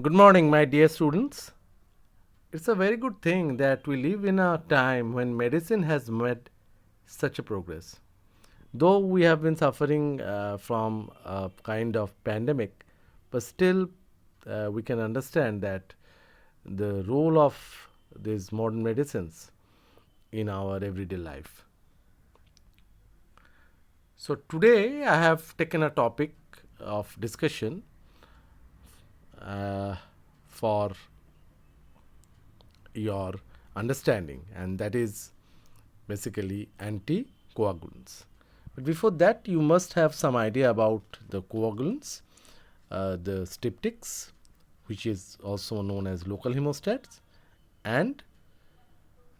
Good morning, my dear students. It's a very good thing that we live in a time when medicine has made such a progress. Though we have been suffering from a kind of pandemic, but still we can understand that the role of these modern medicines in our everyday life. So, today I have taken a topic of discussion uh, for your understanding, and that is basically anticoagulants. But before that, you must have some idea about the coagulants, the styptics, which is also known as local hemostats, and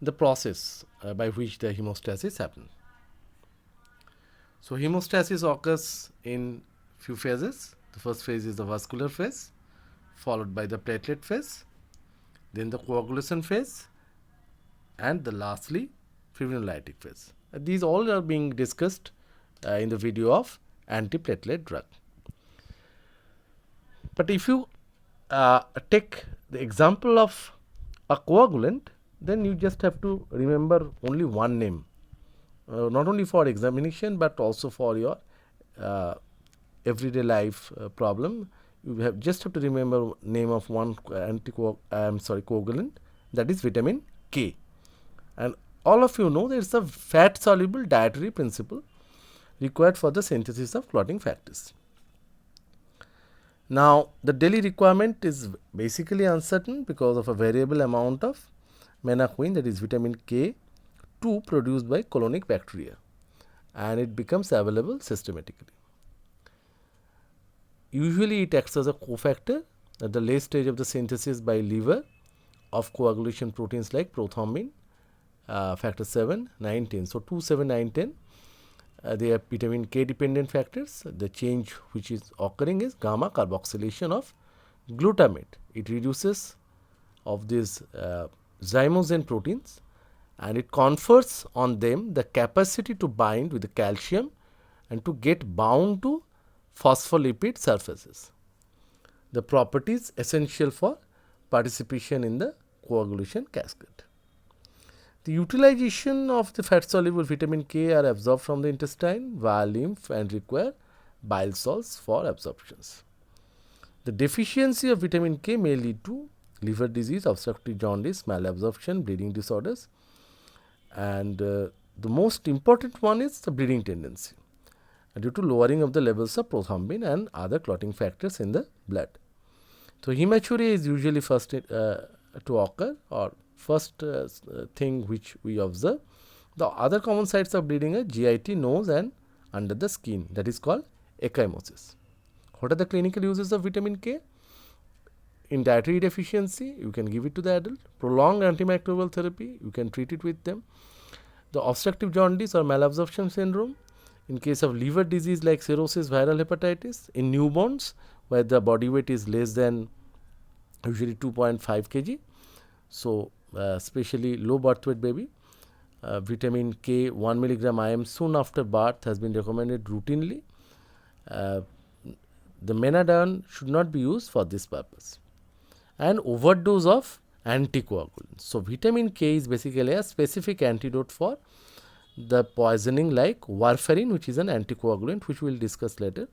the process by which the hemostasis happens. So, hemostasis occurs in few phases. The first phase is the vascular phase, followed by the platelet phase, then the coagulation phase, and the lastly fibrinolytic phase. These all are being discussed in the video of antiplatelet drug. But if you take the example of a coagulant, then you just have to remember only one name, not only for examination but also for your uh, everyday life problem. You just have to remember name of one coagulant, that is vitamin K. And all of you know there is a fat soluble dietary principle required for the synthesis of clotting factors. Now, the daily requirement is basically uncertain because of a variable amount of menaquine, that is vitamin K2, produced by colonic bacteria, and it becomes available systematically. Usually, it acts as a cofactor at the late stage of the synthesis by liver of coagulation proteins like prothrombin, factor 7, 9, 10. So, 2, 7, 9, 10. They are vitamin K dependent factors. The change which is occurring is gamma carboxylation of glutamate. It reduces of these zymogen proteins, and it confers on them the capacity to bind with the calcium and to get bound to phospholipid surfaces. The properties essential for participation in the coagulation cascade. The utilization of the fat soluble vitamin K are absorbed from the intestine via lymph and require bile salts for absorptions. The deficiency of vitamin K may lead to liver disease, obstructive jaundice, malabsorption, bleeding disorders, and the most important one is the bleeding tendency due to lowering of the levels of prothrombin and other clotting factors in the blood. So, hematuria is usually first to occur, or first thing which we observe. The other common sites of bleeding are GIT, nose, and under the skin, that is called ecchymosis. What are the clinical uses of vitamin K? In dietary deficiency, you can give it to the adult. Prolonged antimicrobial therapy, you can treat it with them. The obstructive jaundice or malabsorption syndrome, in case of liver disease like cirrhosis, viral hepatitis, in newborns where the body weight is less than usually 2.5 kg. So, especially low birth weight baby, vitamin K 1 milligram IM soon after birth has been recommended routinely. The menadone should not be used for this purpose. And overdose of anticoagulants. So, vitamin K is basically a specific antidote for the poisoning like warfarin, which is an anticoagulant, which we will discuss later.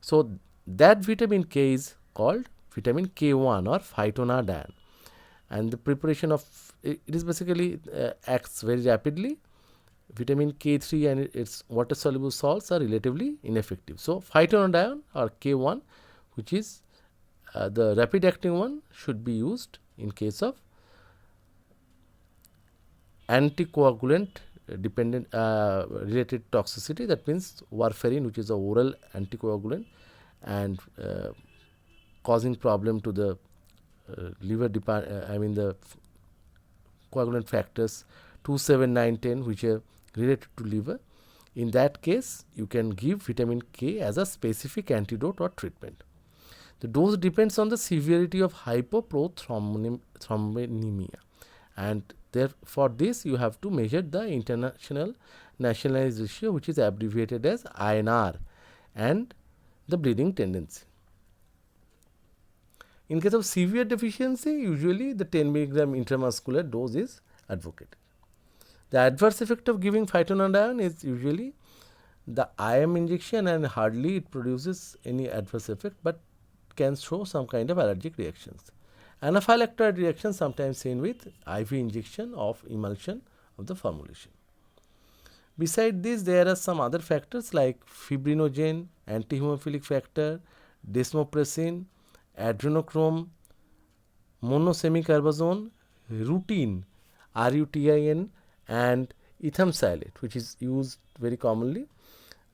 So, that vitamin K is called vitamin K1 or phytonadione, and the preparation of it is basically acts very rapidly. Vitamin K3 and its water soluble salts are relatively ineffective. So, phytonadione or K1, which is the rapid acting one, should be used in case of anticoagulant dependent related toxicity. That means warfarin, which is a oral anticoagulant and causing problem to the liver the coagulant factors 2, 7, 9, 10, which are related to liver. In that case, you can give vitamin K as a specific antidote or treatment. The dose depends on the severity of hypoprothrombonemia, and for this you have to measure the international nationalized ratio, which is abbreviated as INR, and the bleeding tendency. In case of severe deficiency, usually the 10 milligram intramuscular dose is advocated. The adverse effect of giving phytonadione is usually the IM injection, and hardly it produces any adverse effect, but can show some kind of allergic reactions. Anaphylactoid reaction sometimes seen with IV injection of emulsion of the formulation. Beside this, there are some other factors like fibrinogen, antihemophilic factor, desmopressin, adrenochrome, monosemicarbazole, rutin, RUTIN, and ethamsilate, which is used very commonly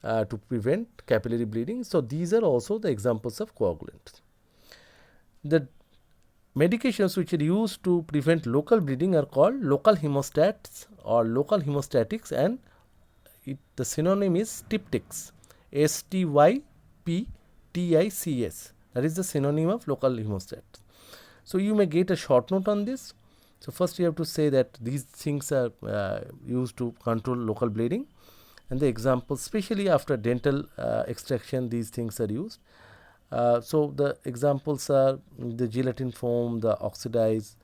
to prevent capillary bleeding. So, these are also the examples of coagulants. The medications which are used to prevent local bleeding are called local hemostats or local hemostatics, and the synonym is styptics, STYPTICS. That is the synonym of local hemostats. So, you may get a short note on this. So, first you have to say that these things are used to control local bleeding, and the examples, especially after dental extraction, these things are used. So, the examples are the gelatin foam, the oxidized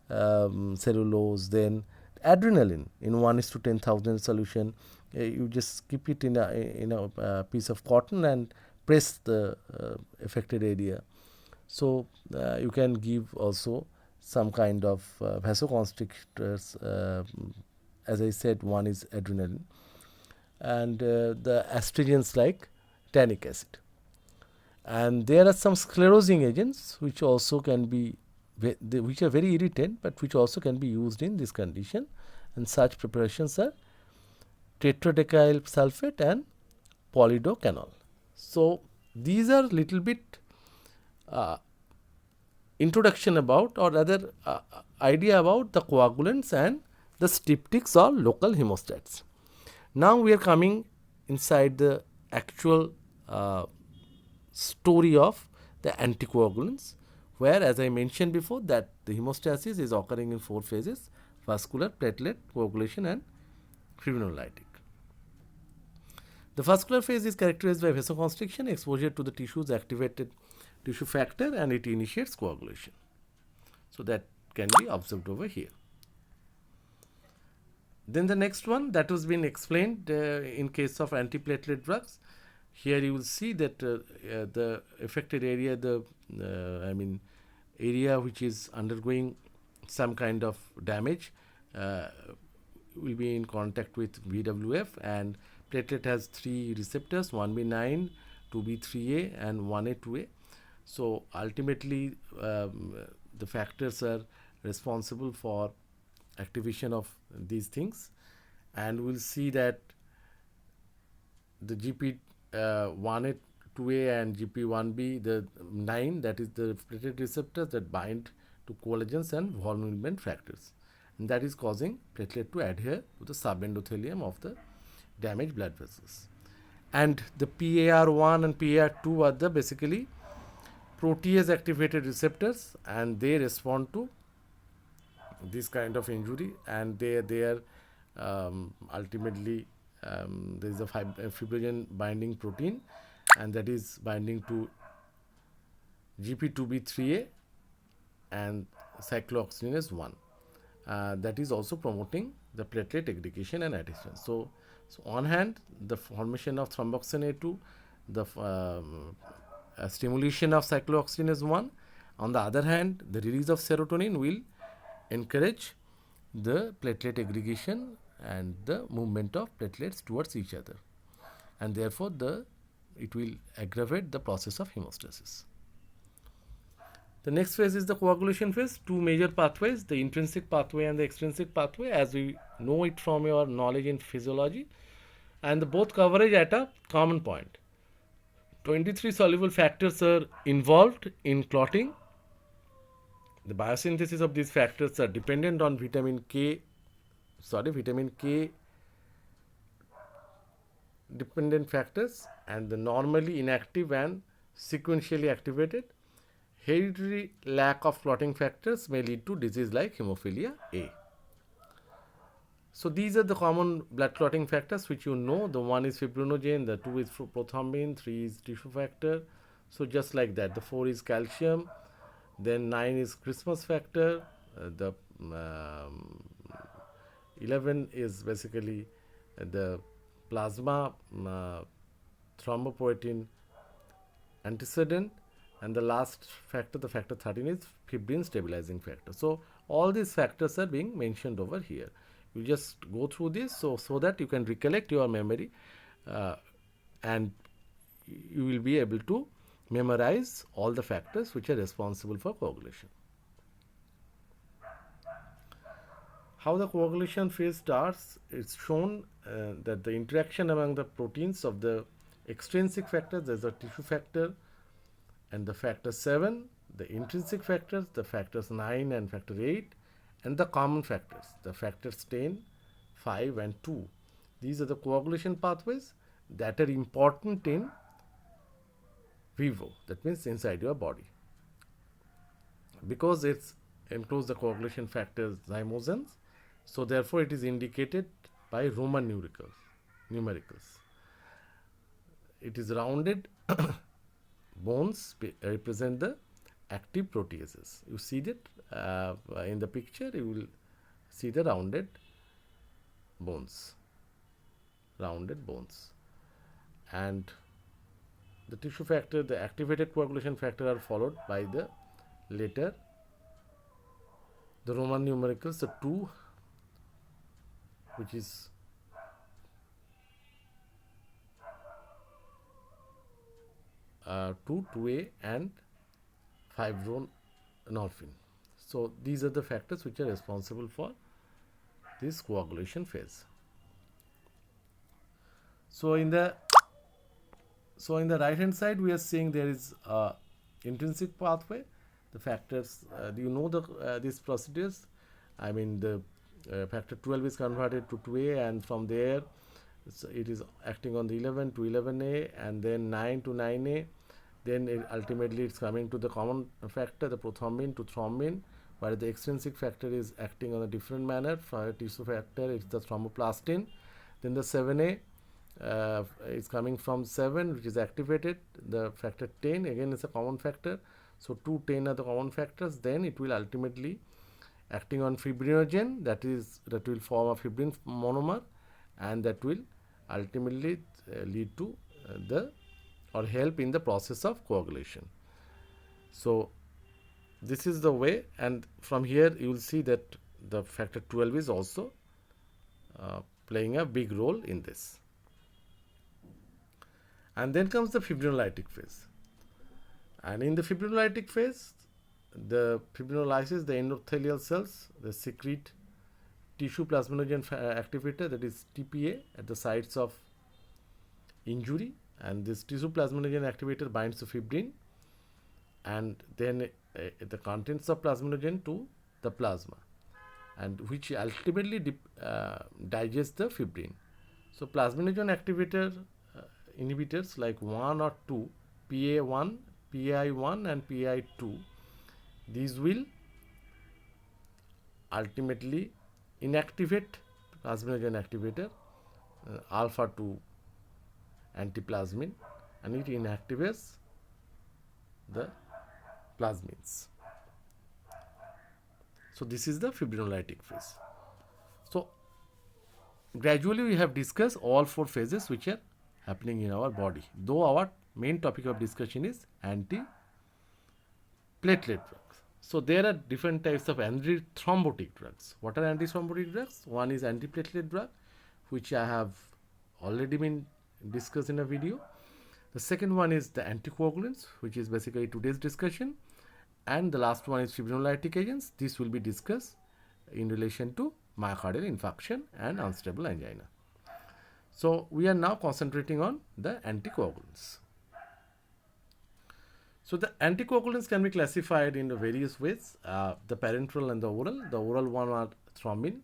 cellulose, then adrenaline in 1:10,000 solution. You just keep it in a piece of cotton and press the affected area. So, you can give also some kind of vasoconstrictors. As I said, one is adrenaline, and the astringents like tannic acid. And there are some sclerosing agents which also can be, which are very irritant, but which also can be used in this condition, and such preparations are tetradecyl sulfate and polidocanol. So, these are little bit introduction about, or rather idea about the coagulants and the styptics or local hemostats. Now, we are coming inside the actual story of the anticoagulants, where, as I mentioned before, that the hemostasis is occurring in 4 phases: vascular, platelet, coagulation, and fibrinolytic. The vascular phase is characterized by vasoconstriction, exposure to the tissues activated tissue factor, and it initiates coagulation. So, that can be observed over here. Then the next one that was been explained in case of antiplatelet drugs. Here you will see that the affected area, area which is undergoing some kind of damage will be in contact with VWF, and platelet has 3 receptors, 1B9, 2B3A, and 1A2A. So, ultimately the factors are responsible for activation of these things, and we will see that the GP1A, 2A and GP1B, the 9, that is the platelet receptors that bind to collagens and von factors, and that is causing platelet to adhere to the subendothelium of the damaged blood vessels. And the PAR1 and PAR2 are the basically protease activated receptors, and they respond to this kind of injury, and they are ultimately there is a fibrogen binding protein, and that is binding to GP2B3A and cyclooxygenase 1. That is also promoting the platelet aggregation and adhesion. So on hand, the formation of thromboxane A2, the stimulation of cyclooxygenase 1. On the other hand, the release of serotonin will encourage the platelet aggregation and the movement of platelets towards each other, and therefore it will aggravate the process of hemostasis. The next phase is the coagulation phase. 2 major pathways, the intrinsic pathway and the extrinsic pathway, as we know it from your knowledge in physiology, and the both coverage at a common point. 23 soluble factors are involved in clotting. The biosynthesis of these factors are dependent on vitamin K dependent factors, and the normally inactive and sequentially activated. Hereditary lack of clotting factors may lead to disease like hemophilia A. So, these are the common blood clotting factors which you know. The 1 is fibrinogen, the 2 is prothrombin, 3 is tissue factor. So, just like that, the 4 is calcium, Then 9 is Christmas factor. The um, 11 is basically the plasma thrombopoietin antecedent, and the last factor, the factor 13, is fibrin stabilizing factor. So all these factors are being mentioned over here. You just go through this so that you can recollect your memory, and you will be able to memorize all the factors which are responsible for coagulation. How the coagulation phase starts, it's shown that the interaction among the proteins of the extrinsic factors, there's a tissue factor and the factor 7, the intrinsic factors, the factors 9 and factor 8, and the common factors, the factors 10, 5 and 2. These are the coagulation pathways that are important in vivo, that means inside your body. Because it's includes the coagulation factors zymogens, so therefore it is indicated by Roman numericals. It is rounded bones represent the active proteases. You see that in the picture, you will see the rounded bones, and the tissue factor, the activated coagulation factor, are followed by the later the Roman numericals, the 2, which is 2A, and fibronorphin. So these are the factors which are responsible for this coagulation phase. So in the right hand side, we are seeing there is a intrinsic pathway. The factors, do you know these procedures? I mean, the factor 12 is converted to 2A, and from there it is acting on the 11 to 11A, and then 9 to 9A. Then ultimately it's coming to the common factor, the prothrombin to thrombin, where the extrinsic factor is acting on a different manner. For tissue factor, it's the thromboplastin. Then the 7A is coming from 7, which is activated. The factor 10 again is a common factor. So 2, 10 are the common factors. Then it will ultimately acting on fibrinogen, that will form a fibrin monomer, and that will ultimately lead to or help in the process of coagulation. So this is the way, and from here you will see that the factor 12 is also playing a big role in this. And then comes the fibrinolytic phase. And in the fibrinolytic phase, the fibrinolysis, the endothelial cells, they secrete tissue plasminogen activator, that is TPA, at the sites of injury, and this tissue plasminogen activator binds to fibrin, and then the contents of plasminogen to the plasma, and which ultimately digests the fibrin. So plasminogen activator inhibitors like 1 or 2, PA1, PI1 and PI2, these will ultimately inactivate plasminogen activator alpha 2 antiplasmin, and it inactivates the plasmins. So this is the fibrinolytic phase. So gradually we have discussed all 4 phases which are happening in our body, though our main topic of discussion is anti-platelet drugs. So there are different types of antithrombotic drugs. What are antithrombotic drugs? One is antiplatelet drug, which I have already been discussed in a video. The second one is the anticoagulants, which is basically today's discussion, and the last one is fibrinolytic agents. This will be discussed in relation to myocardial infarction and unstable angina. So we are now concentrating on the anticoagulants. So the anticoagulants can be classified in various ways, the parenteral and the oral. The oral one are thrombin,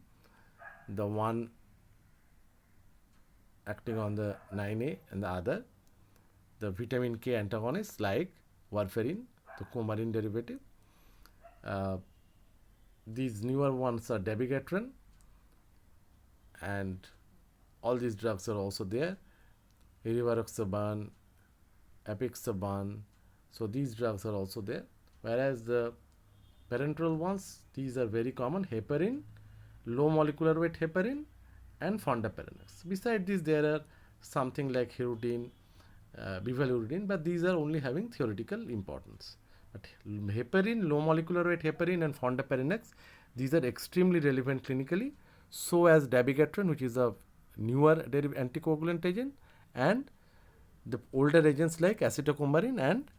the one acting on the 9A, and the other, the vitamin K antagonists like warfarin, the coumarin derivative. These newer ones are dabigatran, and all these drugs are also there, rivaroxaban, apixaban. So these drugs are also there. Whereas the parenteral ones, these are very common: heparin, low molecular weight heparin, and fondaparinux. Besides this, there are something like hirudin, bivaluridine, but these are only having theoretical importance. But heparin, low molecular weight heparin, and fondaparinux, these are extremely relevant clinically. So as dabigatran, which is a newer anticoagulant agent, and the older agents like acetylcholinesterase and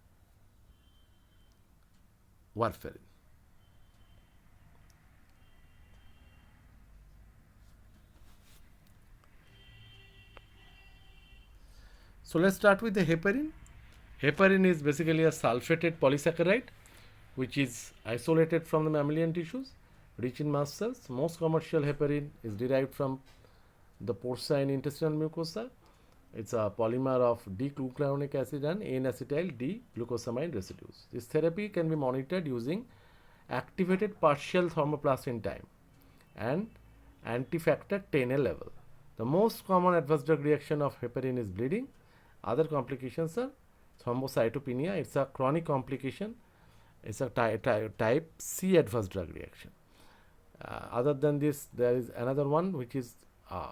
warfarin. So let's start with the heparin. Heparin is basically a sulfated polysaccharide which is isolated from the mammalian tissues, rich in mast cells. Most commercial heparin is derived from the porcine intestinal mucosa. It's a polymer of D-glucuronic acid and N-acetyl D-glucosamine residues. This therapy can be monitored using activated partial thermoplastin time and anti-factor 10A level. The most common adverse drug reaction of heparin is bleeding. Other complications are thrombocytopenia. It's a chronic complication. It's a type C adverse drug reaction. Other than this, there is another one which is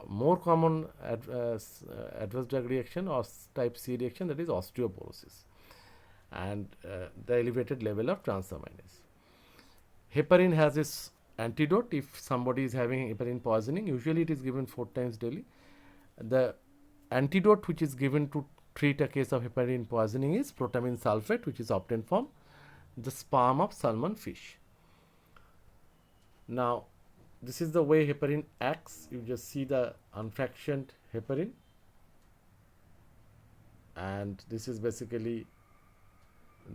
more common adverse drug reaction or type C reaction, that is osteoporosis and the elevated level of transaminase. Heparin has its antidote. If somebody is having heparin poisoning, usually it is given 4 times daily. The antidote which is given to treat a case of heparin poisoning is protamine sulfate, which is obtained from the sperm of salmon fish. Now, this is the way heparin acts. You just see the unfractioned heparin, and this is basically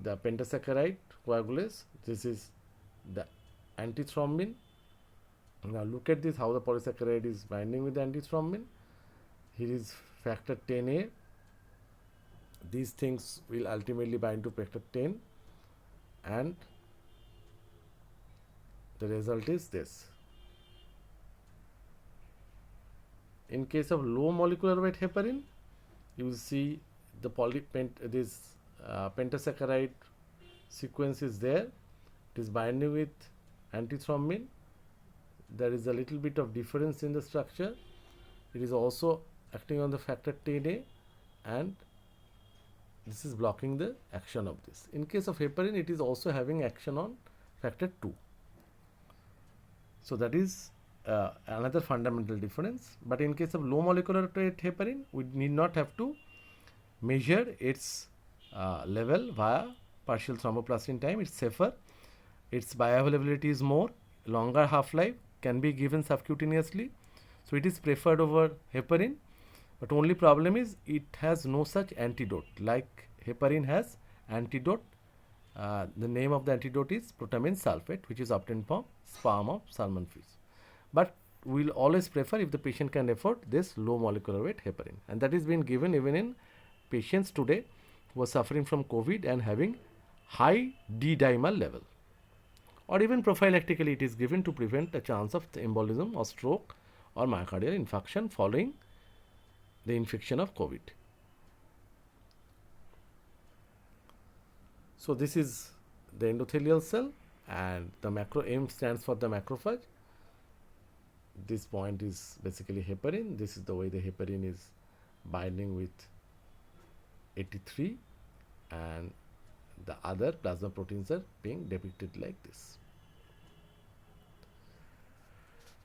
the pentasaccharide coagulase. This is the antithrombin. Now look at this, how the polysaccharide is binding with the antithrombin. Here is factor 10A. These things will ultimately bind to factor 10, and the result is this. In case of low molecular weight heparin, you will see the pentasaccharide sequence is there. It is binding with antithrombin. There is a little bit of difference in the structure. It is also acting on the factor 10A, and this is blocking the action of this. In case of heparin, it is also having action on factor 2. So that is another fundamental difference. But in case of low molecular weight heparin, we need not have to measure its level via partial thromboplastin time. It's safer. Its bioavailability is more, longer half-life, can be given subcutaneously. So it is preferred over heparin. But only problem is it has no such antidote like heparin has antidote. The name of the antidote is protamine sulfate, which is obtained from sperm of salmon fish. But we will always prefer, if the patient can afford, this low molecular weight heparin, and that is being given even in patients today who are suffering from COVID and having high D-dimer level, or even prophylactically it is given to prevent a chance of embolism or stroke or myocardial infarction following the infection of COVID. So this is the endothelial cell, and the M stands for the macrophage. This point is basically heparin. This is the way the heparin is binding with 83, and the other plasma proteins are being depicted like this.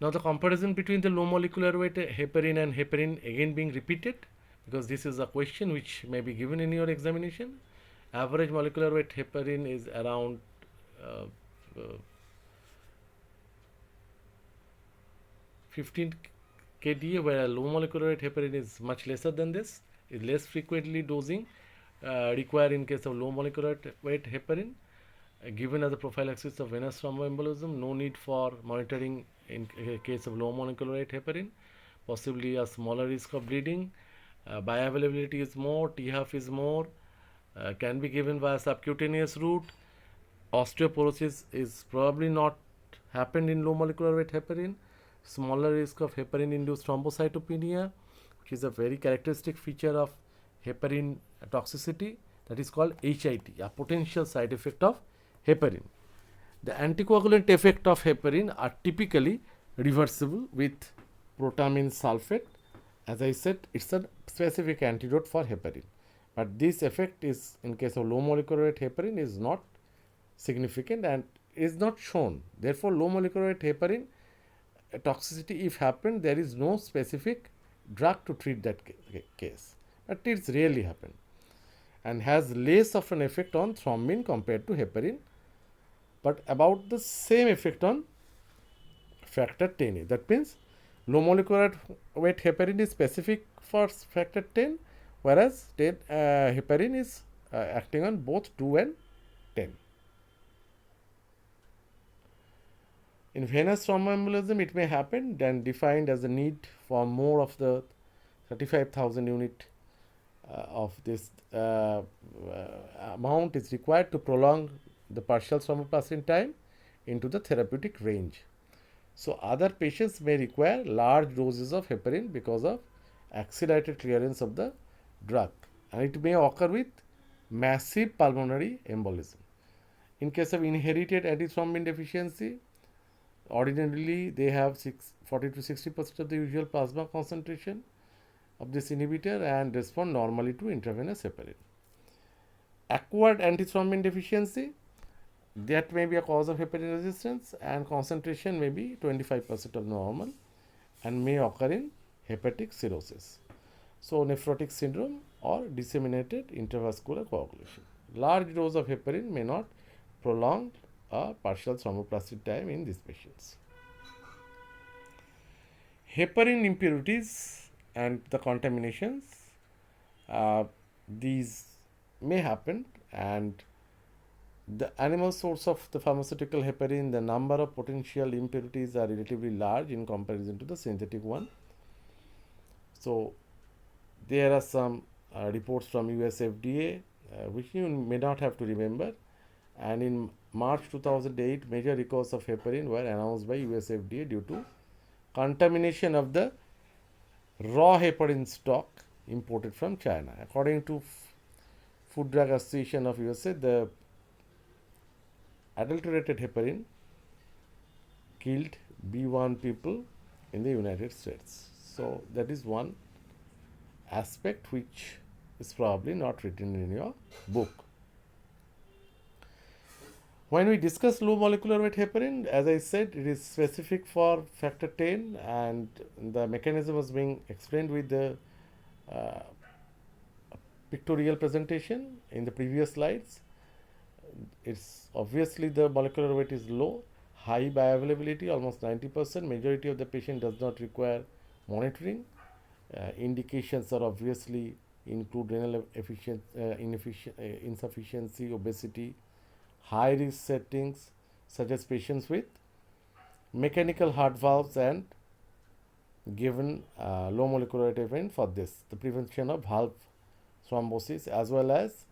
Now the comparison between the low molecular weight heparin and heparin again being repeated, because this is a question which may be given in your examination. Average molecular weight heparin is around 15 kDa, where low molecular weight heparin is much lesser than this. Is less frequently dosing required in case of low molecular weight heparin. Given as a prophylaxis of venous thromboembolism, no need for monitoring in case of low molecular weight heparin. Possibly a smaller risk of bleeding. Bioavailability is more, T-half is more, can be given via subcutaneous route. Osteoporosis is probably not happened in low molecular weight heparin. Smaller risk of heparin induced thrombocytopenia, which is a very characteristic feature of heparin toxicity, that is called HIT, a potential side effect of Heparin. The anticoagulant effect of heparin are typically reversible with protamine sulfate. As I said, it's a specific antidote for heparin. But this effect is, in case of low molecular weight heparin, is not significant and is not shown. Therefore, low molecular weight heparin toxicity, if happened, there is no specific drug to treat that case. But it's rarely happened and has less of an effect on thrombin compared to heparin, but about the same effect on factor 10A. That means low molecular weight heparin is specific for factor 10, whereas heparin is acting on both 2 and 10. In venous thromboembolism, it may happen, then defined as the need for more of the 35,000 unit of this amount is required to prolong the partial thromboplastin time into the therapeutic range. So, other patients may require large doses of heparin because of accelerated clearance of the drug, and it may occur with massive pulmonary embolism. In case of inherited antithrombin deficiency, ordinarily they have 40 to 60% of the usual plasma concentration of this inhibitor and respond normally to intravenous heparin. Acquired antithrombin deficiency, that may be a cause of heparin resistance, and concentration may be 25% of normal and may occur in hepatic cirrhosis. So, nephrotic syndrome or disseminated intravascular coagulation. Large dose of heparin may not prolong a partial thromboplastin time in these patients. Heparin impurities and the contaminations, these may happen, and the animal source of the pharmaceutical heparin, the number of potential impurities are relatively large in comparison to the synthetic one. So, there are some reports from US FDA which you may not have to remember, and in March 2008 major recalls of heparin were announced by US FDA due to contamination of the raw heparin stock imported from China. According to Food Drug Association of USA, the adulterated heparin killed B1 people in the United States. So, that is one aspect which is probably not written in your book. When we discuss low molecular weight heparin, as I said, it is specific for factor 10, and the mechanism was being explained with the pictorial presentation in the previous slides. It's obviously the molecular weight is low, high bioavailability, almost 90%. Majority of the patient does not require monitoring. Indications are obviously include renal insufficiency, obesity, high risk settings such as patients with mechanical heart valves, and given low molecular weight heparin for this, the prevention of valve thrombosis as well as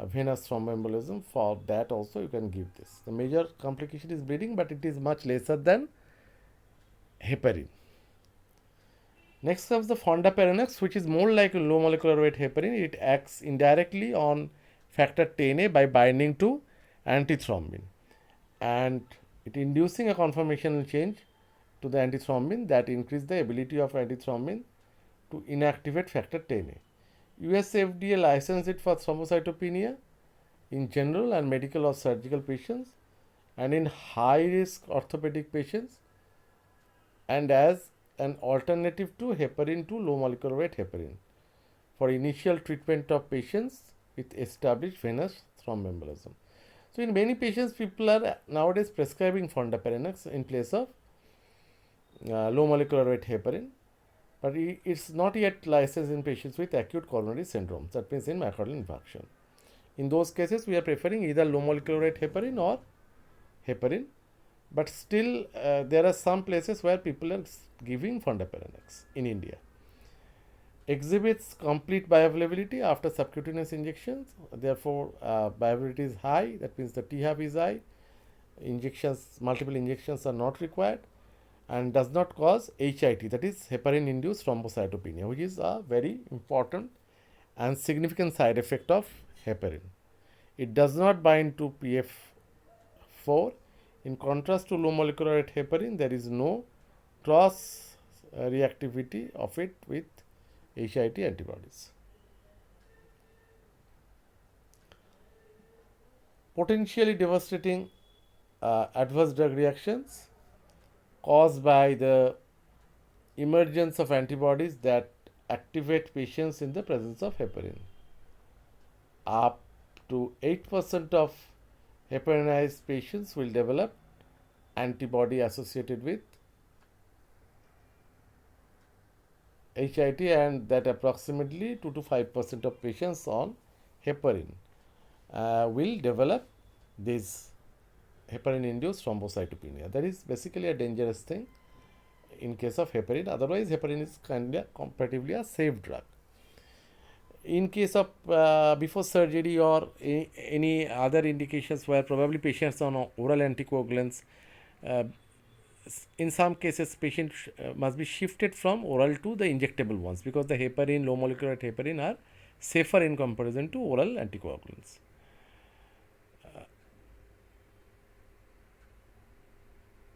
venous thromboembolism. For that also you can give this. The major complication is bleeding, but it is much lesser than heparin. Next comes the fondaparinux, which is more like a low molecular weight heparin. It acts indirectly on factor 10A by binding to antithrombin, and it inducing a conformational change to the antithrombin that increase the ability of antithrombin to inactivate factor 10A. US FDA licensed it for thrombocytopenia in general and medical or surgical patients, and in high risk orthopedic patients, and as an alternative to heparin to low molecular weight heparin for initial treatment of patients with established venous thromboembolism. So, in many patients, people are nowadays prescribing fondaparinux in place of low molecular weight heparin, but it's not yet licensed in patients with acute coronary syndrome, that means in myocardial infarction. In those cases, we are preferring either low molecular weight heparin or heparin, but still there are some places where people are giving fondaparinux in India. Exhibits complete bioavailability after subcutaneous injections, therefore bioavailability is high, that means the T-half is high, multiple injections are not required, and does not cause HIT, that is heparin induced thrombocytopenia, which is a very important and significant side effect of heparin. It does not bind to F4. In contrast to low molecular weight heparin, there is no cross reactivity of it with HIT antibodies. Potentially devastating adverse drug reactions caused by the emergence of antibodies that activate patients in the presence of heparin. Up to 8% of heparinized patients will develop antibody associated with HIT, and that approximately 2 to 5% of patients on heparin will develop this heparin-induced thrombocytopenia. That is basically a dangerous thing in case of heparin. Otherwise, heparin is kind of comparatively a safe drug. In case of before surgery or any other indications where probably patients on oral anticoagulants, in some cases patient must be shifted from oral to the injectable ones, because the heparin, low molecular heparin, are safer in comparison to oral anticoagulants.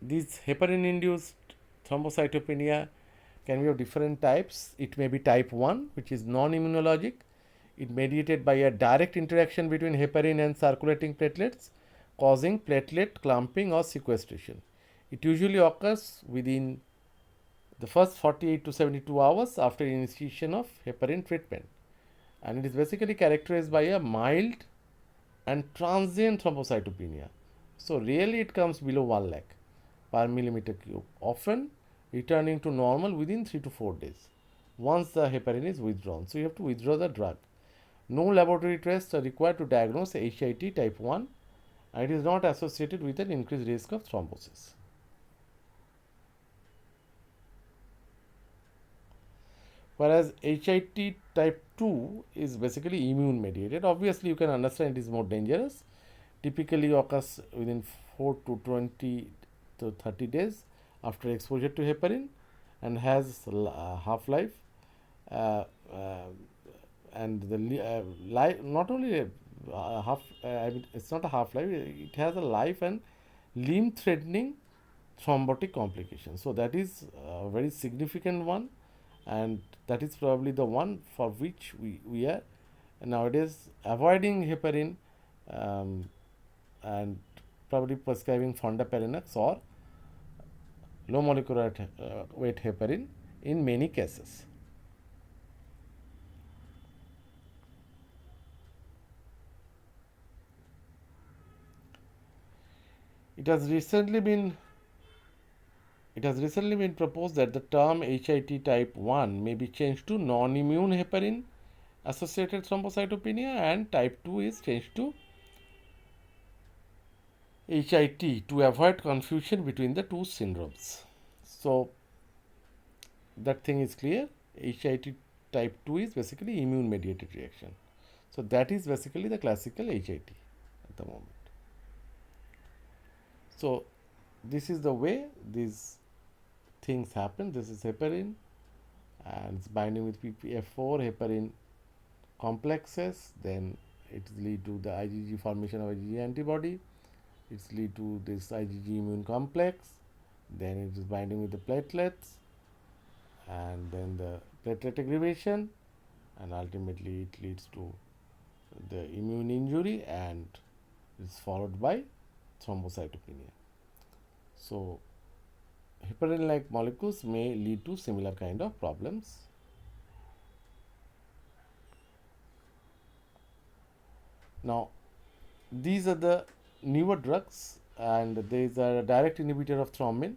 These heparin induced thrombocytopenia can be of different types. It may be type 1, which is non-immunologic. It mediated by a direct interaction between heparin and circulating platelets, causing platelet clumping or sequestration. It usually occurs within the first 48 to 72 hours after initiation of heparin treatment, and it is basically characterized by a mild and transient thrombocytopenia. So rarely it comes below 1 lakh per millimeter cube, often returning to normal within 3 to 4 days once the heparin is withdrawn. So you have to withdraw the drug. No laboratory tests are required to diagnose HIT type 1, and it is not associated with an increased risk of thrombosis. Whereas HIT type 2 is basically immune mediated. Obviously, you can understand it is more dangerous. Typically occurs within 4 to 20 to 30 days after exposure to heparin, and has half-life and the life, not only I mean, it's not a half-life, it has a life and limb-threatening thrombotic complications. So that is a very significant one, and that is probably the one for which we are nowadays avoiding heparin and probably prescribing fondaparinux or low molecular weight heparin in many cases. It has recently been proposed that the term HIT type 1 may be changed to non-immune heparin associated thrombocytopenia, and type 2 is changed to HIT to avoid confusion between the two syndromes. So that thing is clear. HIT type 2 is basically immune mediated reaction. So that is basically the classical HIT at the moment. So this is the way these things happen. This is heparin, and it's binding with PPF4 heparin complexes. Then it lead to the IgG formation of IgG antibody. It's lead to this IgG immune complex. Then it is binding with the platelets, and then the platelet aggregation, and ultimately it leads to the immune injury, and is followed by thrombocytopenia. So heparin-like molecules may lead to similar kind of problems. Now, these are the newer drugs, and these are a direct inhibitor of thrombin,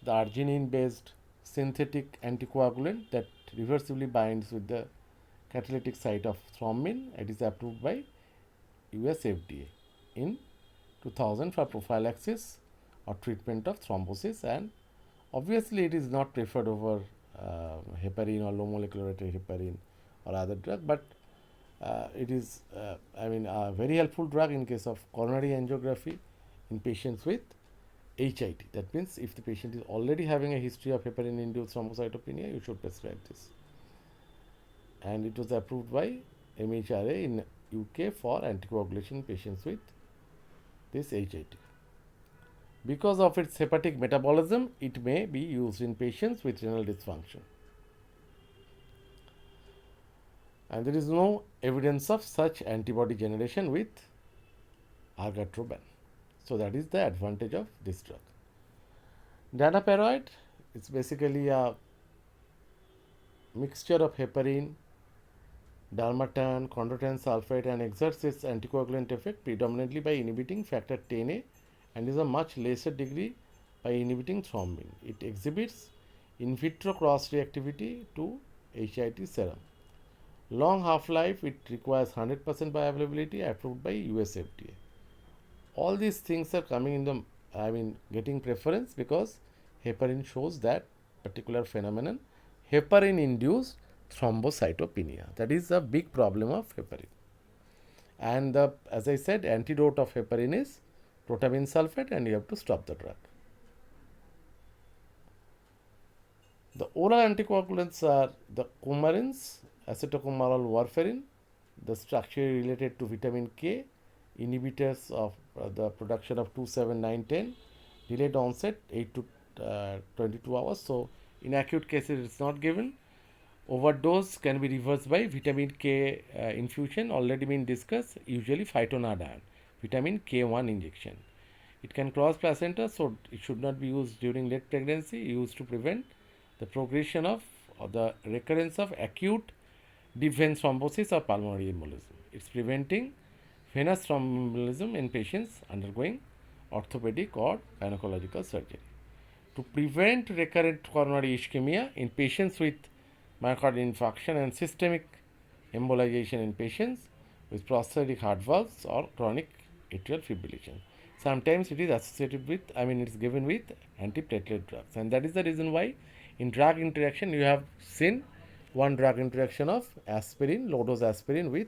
the arginine-based synthetic anticoagulant that reversibly binds with the catalytic site of thrombin. It is approved by US FDA in 2000 for prophylaxis or treatment of thrombosis, and obviously it is not preferred over heparin or low molecular weight heparin or other drug, but it is a very helpful drug in case of coronary angiography in patients with HIT. That means if the patient is already having a history of heparin induced thrombocytopenia, you should prescribe this. And it was approved by MHRA in UK for anticoagulation patients with this HIT. Because of its hepatic metabolism, it may be used in patients with renal dysfunction. And there is no evidence of such antibody generation with argatroban. So that is the advantage of this drug. Danaparoid is basically a mixture of heparin, dalmatan, chondroitin sulfate, and exerts its anticoagulant effect predominantly by inhibiting factor 10A and is a much lesser degree by inhibiting thrombin. It exhibits in vitro cross reactivity to HIT serum. Long half-life, it requires 100% bioavailability approved by US FDA. All these things are coming in the, getting preference because heparin shows that particular phenomenon, heparin-induced thrombocytopenia. That is a big problem of heparin. And as I said, antidote of heparin is protamine sulfate, and you have to stop the drug. The oral anticoagulants are the coumarins, acetocomalol warfarin, the structure related to vitamin K, inhibitors of the production of 2,7,9,10, delayed onset 8 to 22 hours. So, in acute cases, it is not given. Overdose can be reversed by vitamin K infusion, already been discussed, usually phytonadione, vitamin K1 injection. It can cross placenta, so it should not be used during late pregnancy, used to prevent the progression of or the recurrence of acute deep vein thrombosis or pulmonary embolism. It's preventing venous thromboembolism in patients undergoing orthopedic or gynecological surgery. To prevent recurrent coronary ischemia in patients with myocardial infarction and systemic embolization in patients with prosthetic heart valves or chronic atrial fibrillation. Sometimes it is associated with, it's given with antiplatelet drugs, and that is the reason why in drug interaction you have seen one drug interaction of aspirin, low dose aspirin with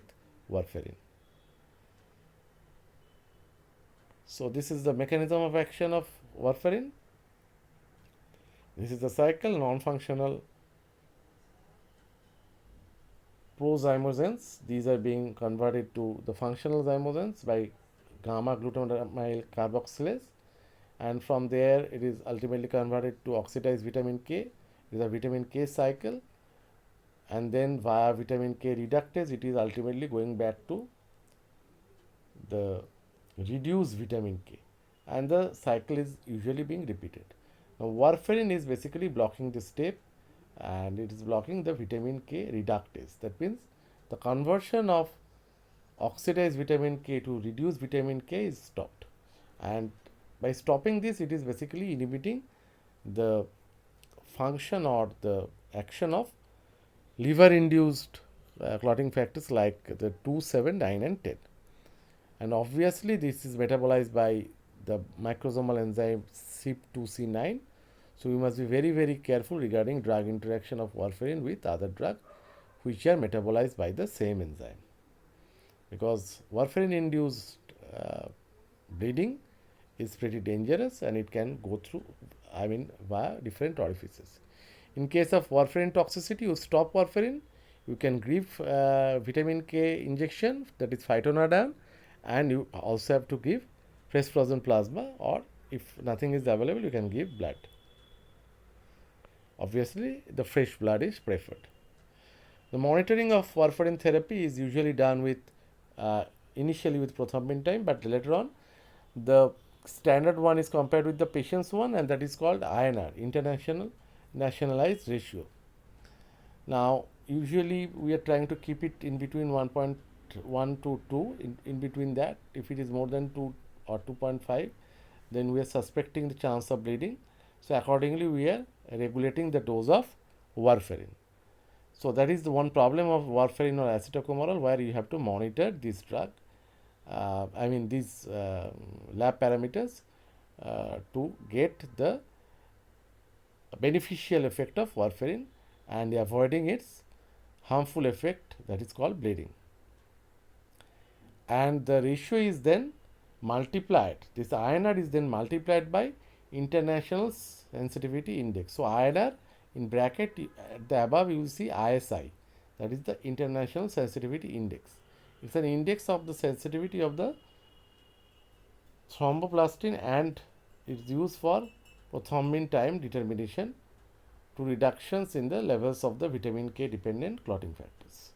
warfarin. So this is the mechanism of action of warfarin. This is the cycle, non-functional prozymogens. These are being converted to the functional zymogens by gamma glutamyl carboxylase, and from there it is ultimately converted to oxidized vitamin K. This is a vitamin K cycle, and then via vitamin K reductase it is ultimately going back to the reduced vitamin K, and the cycle is usually being repeated. Now warfarin is basically blocking this step, and it is blocking the vitamin K reductase. That means the conversion of oxidized vitamin K to reduced vitamin K is stopped, and by stopping this it is basically inhibiting the function or the action of liver induced clotting factors like the 2, 7, 9 and 10, and obviously this is metabolized by the microsomal enzyme CYP2C9. So we must be very, very careful regarding drug interaction of warfarin with other drugs which are metabolized by the same enzyme, because warfarin induced bleeding is pretty dangerous and it can go through via different orifices. In case of warfarin toxicity, you stop warfarin, you can give vitamin K injection, that is phytonadione, and you also have to give fresh frozen plasma, or if nothing is available you can give blood. Obviously the fresh blood is preferred. The monitoring of warfarin therapy is usually done with initially with prothrombin time, but later on the standard one is compared with the patient's one, and that is called INR, International Nationalized Ratio. Now usually we are trying to keep it in between 1.1 to 2, in between that. If it is more than 2 or 2.5, then we are suspecting the chance of bleeding. So accordingly we are regulating the dose of warfarin. So that is the one problem of warfarin or acetocomalol, where you have to monitor this drug, these lab parameters to get the beneficial effect of warfarin and avoiding its harmful effect, that is called bleeding. And the ratio is then multiplied, this INR is then multiplied by International Sensitivity Index. So INR in bracket at the above you will see ISI, that is the International Sensitivity Index. It's an index of the sensitivity of the thromboplastin and It's used for prothrombin time determination to reductions in the levels of the vitamin K dependent clotting factors.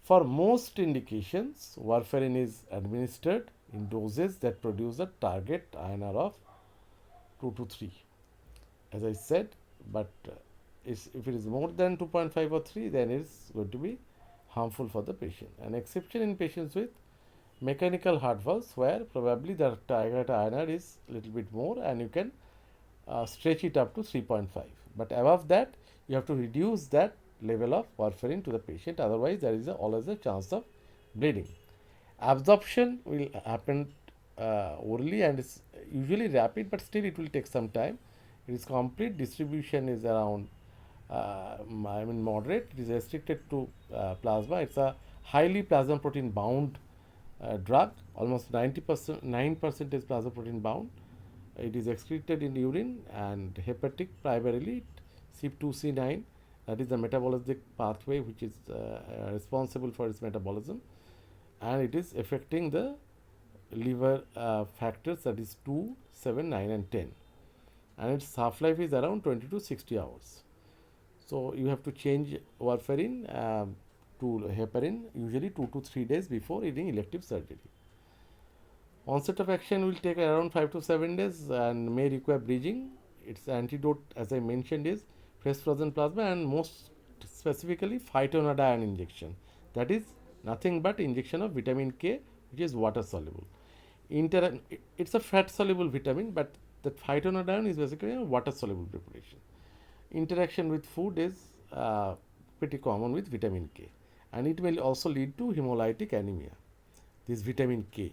For most indications, warfarin is administered in doses that produce a target INR of 2 to 3. As I said, but if it is more than 2.5 or 3, then it is going to be harmful for the patient. An exception in patients with mechanical heart valves, where probably the target INR is a little bit more and you can stretch it up to 3.5. But above that, you have to reduce that level of warfarin to the patient, otherwise there is always a chance of bleeding. Absorption will happen orally and is usually rapid, but still it will take some time. Its complete distribution is around moderate. It is restricted to plasma. It's a highly plasma protein bound drug. Almost 90%, 9% is plasma protein bound. It is excreted in urine and hepatic primarily. CYP2C9, that is the metabolic pathway which is responsible for its metabolism, and it is affecting the liver factors, that is 2, 7, 9 and 10, and its half life is around 20 to 60 hours. So you have to change warfarin to heparin usually 2 to 3 days before eating elective surgery. Onset of action will take around 5 to 7 days and may require bridging. Its antidote, as I mentioned, is fresh frozen plasma and most specifically phytonadione injection. That is nothing but injection of vitamin K, which is water soluble. It's a fat soluble vitamin, but the phytonadione is basically a water soluble preparation. Interaction with food is pretty common with vitamin K, and it will also lead to hemolytic anemia. This vitamin K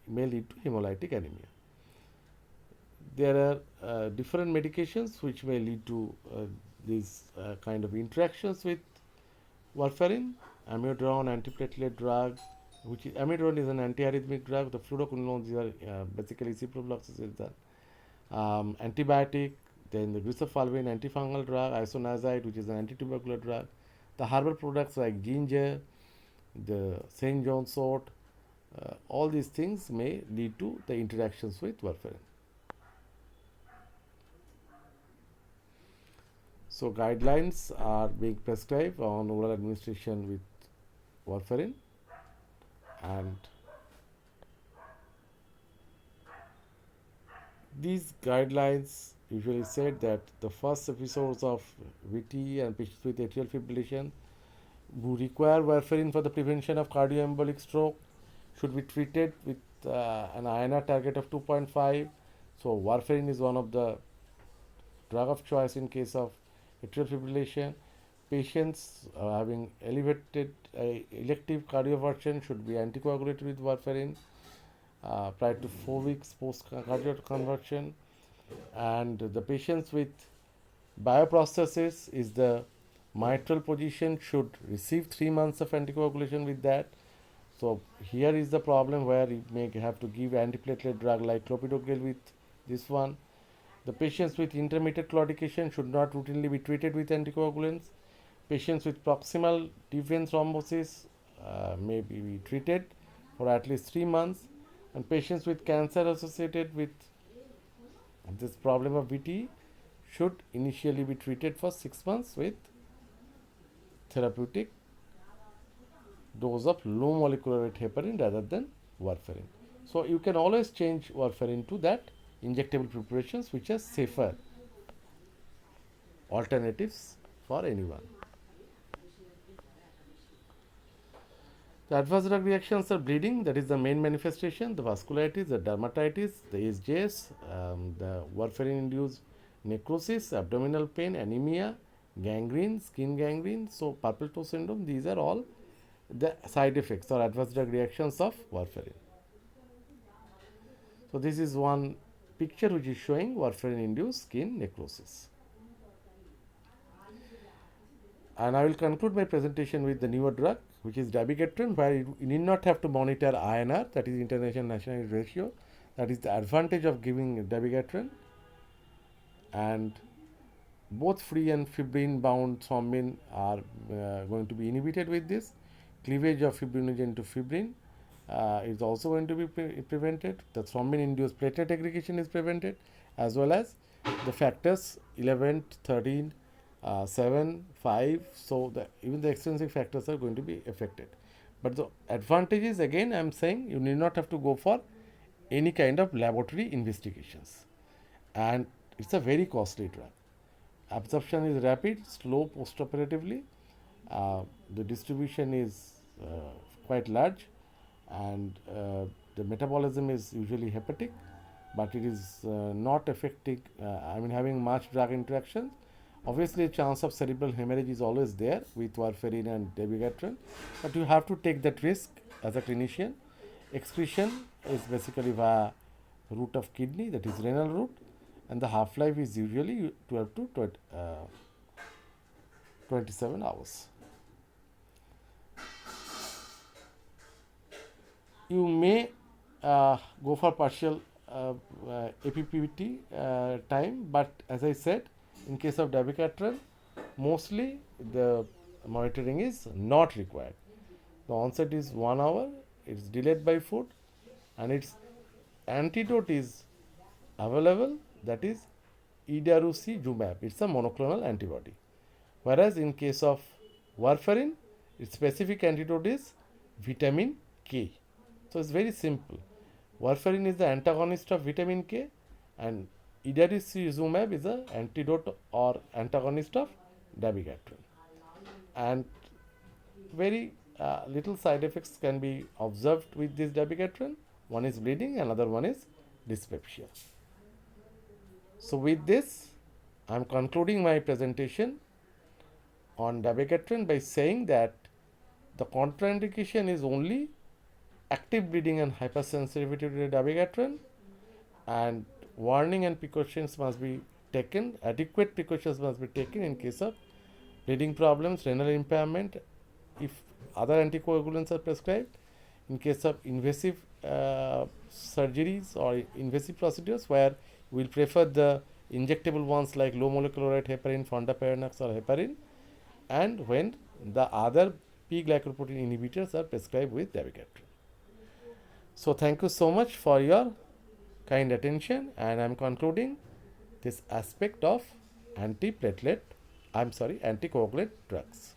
may lead to hemolytic anemia. There are different medications which may lead to these kind of interactions with warfarin. Amiodarone, antiplatelet drug, which is amiodarone is an antiarrhythmic drug. The fluoroquinolones, these are basically ciprofloxacin, antibiotic. Then the glycophalvin, antifungal drug, isoniazid, which is an antitubercular drug. The herbal products like ginger, the St. John's wort, all these things may lead to the interactions with warfarin. So guidelines are being prescribed on oral administration with warfarin, and these guidelines usually said that the first episodes of VT and patients with atrial fibrillation who require warfarin for the prevention of cardioembolic stroke should be treated with an INR target of 2.5. So warfarin is one of the drug of choice in case of atrial fibrillation. Patients having elevated elective cardioversion should be anticoagulated with warfarin prior to 4 weeks post cardiac conversion, and the patients with bioprosthesis is the mitral position should receive 3 months of anticoagulation with that. So here is the problem where you may have to give antiplatelet drug like clopidogrel with this one. The patients with intermittent claudication should not routinely be treated with anticoagulants. Patients with proximal deep vein thrombosis may be treated for at least 3 months, and patients with cancer associated with this problem of VT should initially be treated for 6 months with therapeutic dose of low molecular weight heparin rather than warfarin. So you can always change warfarin to that injectable preparations which are safer alternatives for anyone. The adverse drug reactions are bleeding, that is the main manifestation, the vasculitis, the dermatitis, the SJS, the warfarin induced necrosis, abdominal pain, anemia, gangrene, skin gangrene. So purple toe syndrome, these are all the side effects or adverse drug reactions of warfarin. So this is one picture which is showing warfarin induced skin necrosis. And I will conclude my presentation with the newer drug, which is dabigatran, where you need not have to monitor INR, that is international national ratio. That is the advantage of giving dabigatran. And both free and fibrin bound thrombin are going to be inhibited with this. Cleavage of fibrinogen to fibrin is also going to be prevented. The thrombin-induced platelet aggregation is prevented, as well as the factors 11, 13, 7, 5. So even the extrinsic factors are going to be affected. But the advantage is, again, I am saying you need not have to go for any kind of laboratory investigations, and it's a very costly drug. Absorption is rapid, slow postoperatively. The distribution is quite large, and the metabolism is usually hepatic, but it is not affecting, having much drug interactions. Obviously, a chance of cerebral hemorrhage is always there with warfarin and dabigatran, but you have to take that risk as a clinician. Excretion is basically via route of kidney, that is renal route, and the half-life is usually 12 to 27 hours. You may go for partial APPT time, but as I said, in case of dabigatran, mostly the monitoring is not required. The onset is 1 hour, it's delayed by food, and its antidote is available, that is Idarucizumab. It's a monoclonal antibody. Whereas in case of warfarin, its specific antidote is vitamin K. So it's very simple. Warfarin is the antagonist of vitamin K, and Idarucizumab is the antidote or antagonist of dabigatran. And very little side effects can be observed with this dabigatran. One is bleeding, another one is dyspepsia. So with this, I am concluding my presentation on dabigatran by saying that the contraindication is only active bleeding and hypersensitivity to dabigatran, and warning and precautions must be taken, adequate precautions must be taken in case of bleeding problems, renal impairment, if other anticoagulants are prescribed, in case of invasive surgeries or invasive procedures where we will prefer the injectable ones like low molecular weight heparin, fondaparinux or heparin, and when the other P-glycoprotein inhibitors are prescribed with dabigatran. So thank you so much for your kind attention, and I am concluding this aspect of anticoagulant drugs.